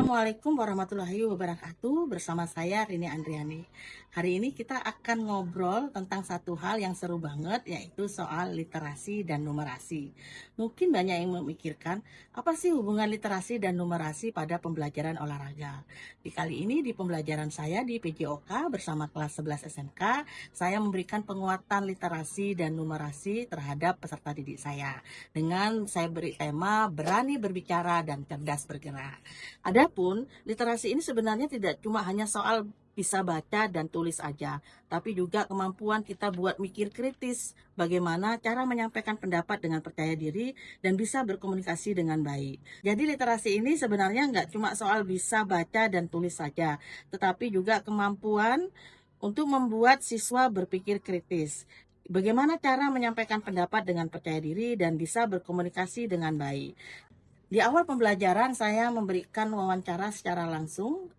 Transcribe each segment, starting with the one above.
Assalamualaikum warahmatullahi wabarakatuh. Bersama saya Rini Andriani. Hari ini kita akan ngobrol tentang satu hal yang seru banget, yaitu soal literasi dan numerasi. Mungkin banyak yang memikirkan, apa sih hubungan literasi dan numerasi pada pembelajaran olahraga? Di kali ini di pembelajaran saya di PJOK bersama kelas 11 SMK, saya memberikan penguatan literasi dan numerasi terhadap peserta didik saya. Dengan saya beri tema berani berbicara dan cerdas bergerak. Adapun literasi ini sebenarnya tidak cuma hanya soal bisa baca dan tulis aja, tapi juga kemampuan kita buat mikir kritis, bagaimana cara menyampaikan pendapat dengan percaya diri dan bisa berkomunikasi dengan baik. Jadi literasi ini sebenarnya nggak cuma soal bisa baca dan tulis saja, tetapi juga kemampuan untuk membuat siswa berpikir kritis. Bagaimana cara menyampaikan pendapat dengan percaya diri dan bisa berkomunikasi dengan baik. Di awal pembelajaran saya memberikan wawancara secara langsung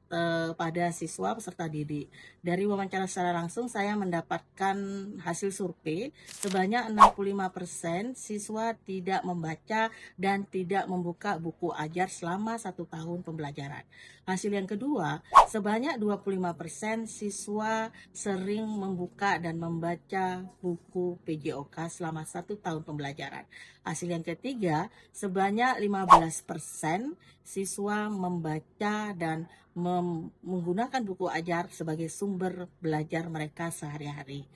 pada siswa peserta didik. Dari wawancara secara langsung saya mendapatkan hasil survei sebanyak 65% siswa tidak membaca dan tidak membuka buku ajar selama 1 tahun pembelajaran. Hasil yang kedua, sebanyak 25% siswa sering membuka dan membaca buku PJOK selama 1 tahun pembelajaran. Hasil yang ketiga, sebanyak 15% siswa membaca dan menggunakan buku ajar sebagai sumber belajar mereka sehari-hari.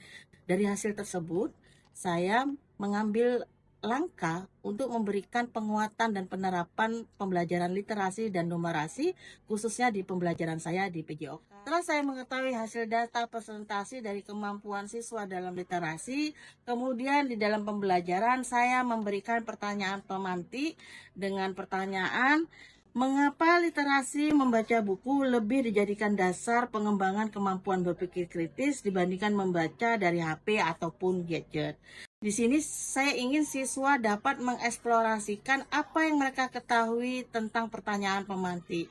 Dari hasil tersebut, saya mengambil langkah untuk memberikan penguatan dan penerapan pembelajaran literasi dan numerasi khususnya di pembelajaran saya di PJOK. Setelah saya mengetahui hasil data presentasi dari kemampuan siswa dalam literasi, kemudian di dalam pembelajaran saya memberikan pertanyaan pemantik dengan pertanyaan, mengapa literasi membaca buku lebih dijadikan dasar pengembangan kemampuan berpikir kritis dibandingkan membaca dari HP ataupun gadget? Di sini saya ingin siswa dapat mengeksplorasikan apa yang mereka ketahui tentang pertanyaan pemantik.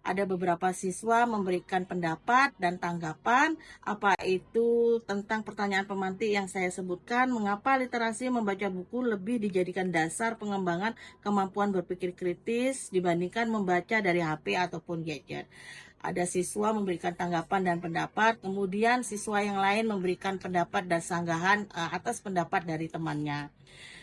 Ada beberapa siswa memberikan pendapat dan tanggapan apa itu tentang pertanyaan pemantik yang saya sebutkan, mengapa literasi membaca buku lebih dijadikan dasar pengembangan kemampuan berpikir kritis dibandingkan membaca dari HP ataupun gadget. Ada siswa memberikan tanggapan dan pendapat, kemudian siswa yang lain memberikan pendapat dan sanggahan atas pendapat dari temannya.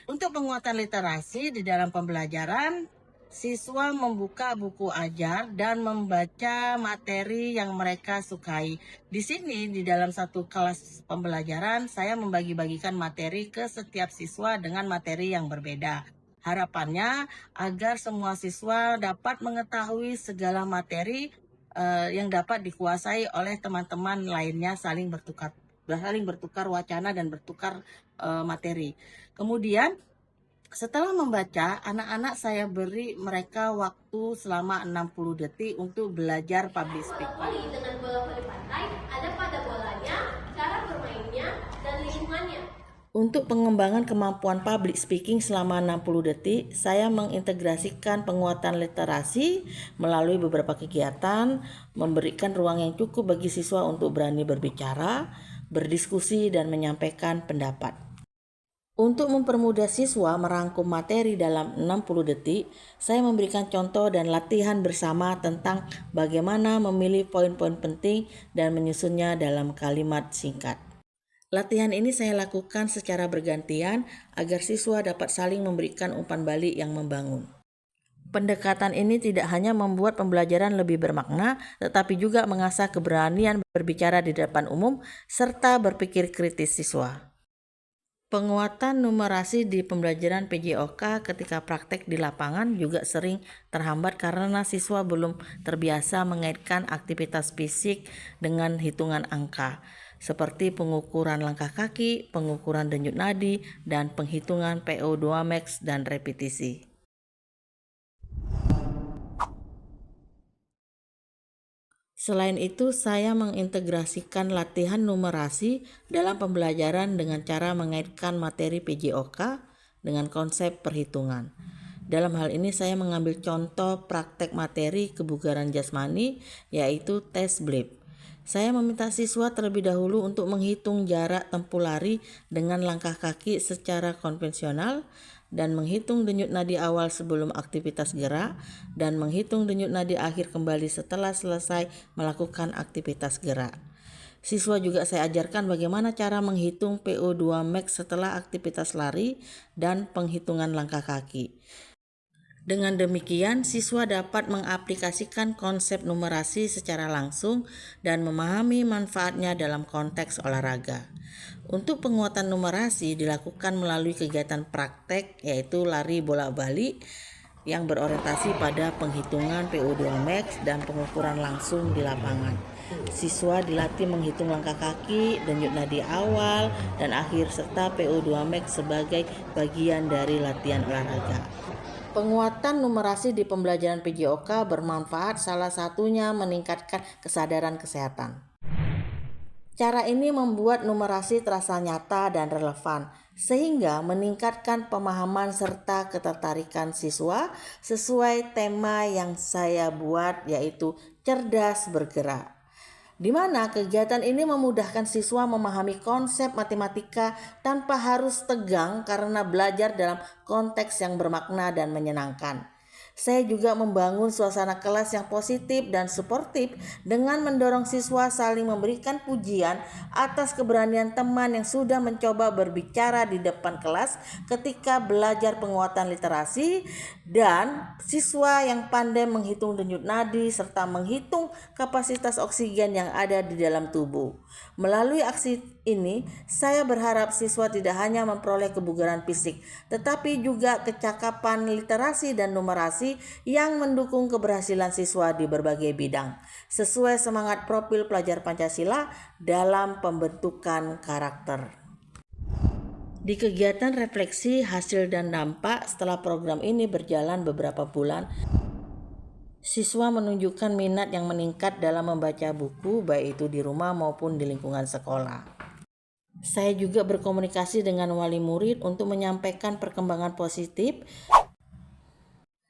Untuk penguatan literasi di dalam pembelajaran, siswa membuka buku ajar dan membaca materi yang mereka sukai. Di sini, di dalam satu kelas pembelajaran, saya membagi-bagikan materi ke setiap siswa dengan materi yang berbeda. Harapannya agar semua siswa dapat mengetahui segala materi yang dapat dikuasai oleh teman-teman lainnya, saling bertukar wacana dan bertukar materi. Kemudian setelah membaca, anak-anak saya beri mereka waktu selama 60 detik untuk belajar public Bola speaking. voli dengan bola voli pantai ada pada bolanya, cara bermainnya, dan lingkungannya. Untuk pengembangan kemampuan public speaking selama 60 detik, saya mengintegrasikan penguatan literasi melalui beberapa kegiatan, memberikan ruang yang cukup bagi siswa untuk berani berbicara, berdiskusi, dan menyampaikan pendapat. Untuk mempermudah siswa merangkum materi dalam 60 detik, saya memberikan contoh dan latihan bersama tentang bagaimana memilih poin-poin penting dan menyusunnya dalam kalimat singkat. Latihan ini saya lakukan secara bergantian agar siswa dapat saling memberikan umpan balik yang membangun. Pendekatan ini tidak hanya membuat pembelajaran lebih bermakna, tetapi juga mengasah keberanian berbicara di depan umum serta berpikir kritis siswa. Penguatan numerasi di pembelajaran PJOK ketika praktek di lapangan juga sering terhambat karena siswa belum terbiasa mengaitkan aktivitas fisik dengan hitungan angka, seperti pengukuran langkah kaki, pengukuran denyut nadi, dan penghitungan PO2 max dan repetisi. Selain itu, saya mengintegrasikan latihan numerasi dalam pembelajaran dengan cara mengaitkan materi PJOK dengan konsep perhitungan. Dalam hal ini saya mengambil contoh praktek materi kebugaran jasmani yaitu tes BLIP. Saya meminta siswa terlebih dahulu untuk menghitung jarak tempuh lari dengan langkah kaki secara konvensional dan menghitung denyut nadi awal sebelum aktivitas gerak dan menghitung denyut nadi akhir kembali setelah selesai melakukan aktivitas gerak. Siswa juga saya ajarkan bagaimana cara menghitung PO2 max setelah aktivitas lari dan penghitungan langkah kaki. Dengan demikian, siswa dapat mengaplikasikan konsep numerasi secara langsung dan memahami manfaatnya dalam konteks olahraga. Untuk penguatan numerasi dilakukan melalui kegiatan praktek yaitu lari bolak-balik yang berorientasi pada penghitungan PO2 max dan pengukuran langsung di lapangan. Siswa dilatih menghitung langkah kaki, denyut nadi awal dan akhir serta PO2 max sebagai bagian dari latihan olahraga. Penguatan numerasi di pembelajaran PJOK bermanfaat, salah satunya meningkatkan kesadaran kesehatan. Cara ini membuat numerasi terasa nyata dan relevan, sehingga meningkatkan pemahaman serta ketertarikan siswa sesuai tema yang saya buat, yaitu cerdas bergerak. Di mana kegiatan ini memudahkan siswa memahami konsep matematika tanpa harus tegang karena belajar dalam konteks yang bermakna dan menyenangkan. Saya juga membangun suasana kelas yang positif dan suportif dengan mendorong siswa saling memberikan pujian atas keberanian teman yang sudah mencoba berbicara di depan kelas ketika belajar penguatan literasi, dan siswa yang pandai menghitung denyut nadi serta menghitung kapasitas oksigen yang ada di dalam tubuh. Melalui aksi ini, saya berharap siswa tidak hanya memperoleh kebugaran fisik, tetapi juga kecakapan literasi dan numerasi yang mendukung keberhasilan siswa di berbagai bidang, sesuai semangat profil pelajar Pancasila dalam pembentukan karakter. Di kegiatan refleksi hasil dan dampak setelah program ini berjalan beberapa bulan, siswa menunjukkan minat yang meningkat dalam membaca buku, baik itu di rumah maupun di lingkungan sekolah. Saya juga berkomunikasi dengan wali murid untuk menyampaikan perkembangan positif.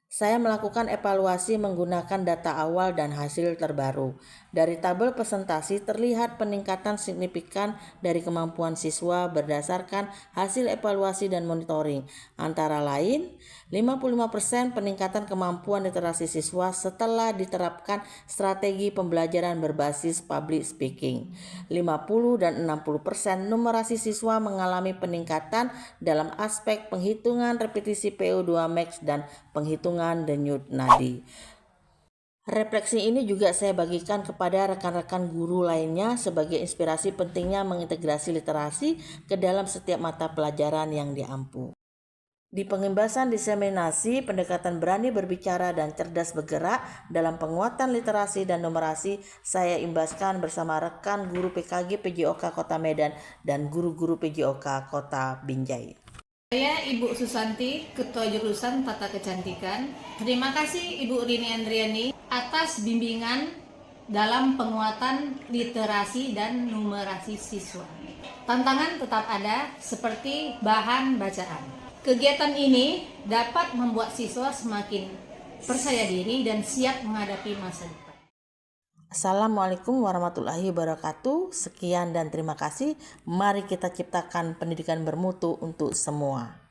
Saya melakukan evaluasi menggunakan data awal dan hasil terbaru. Dari tabel presentasi terlihat peningkatan signifikan dari kemampuan siswa berdasarkan hasil evaluasi dan monitoring. Antara lain, 55% peningkatan kemampuan literasi siswa setelah diterapkan strategi pembelajaran berbasis public speaking. 50 dan 60% numerasi siswa mengalami peningkatan dalam aspek penghitungan repetisi PO2 max dan penghitungan denyut nadi. Refleksi ini juga saya bagikan kepada rekan-rekan guru lainnya sebagai inspirasi pentingnya mengintegrasi literasi ke dalam setiap mata pelajaran yang diampu. Di pengembasan diseminasi, pendekatan berani berbicara dan cerdas bergerak dalam penguatan literasi dan numerasi saya imbaskan bersama rekan guru PKG PJOK Kota Medan dan guru-guru PJOK Kota Binjai. Saya Ibu Susanti, Ketua Jurusan Tata Kecantikan. Terima kasih Ibu Rini Andriani atas bimbingan dalam penguatan literasi dan numerasi siswa. Tantangan tetap ada seperti bahan bacaan. Kegiatan ini dapat membuat siswa semakin percaya diri dan siap menghadapi masa depan. Assalamualaikum warahmatullahi wabarakatuh. Sekian dan terima kasih. Mari kita ciptakan pendidikan bermutu untuk semua.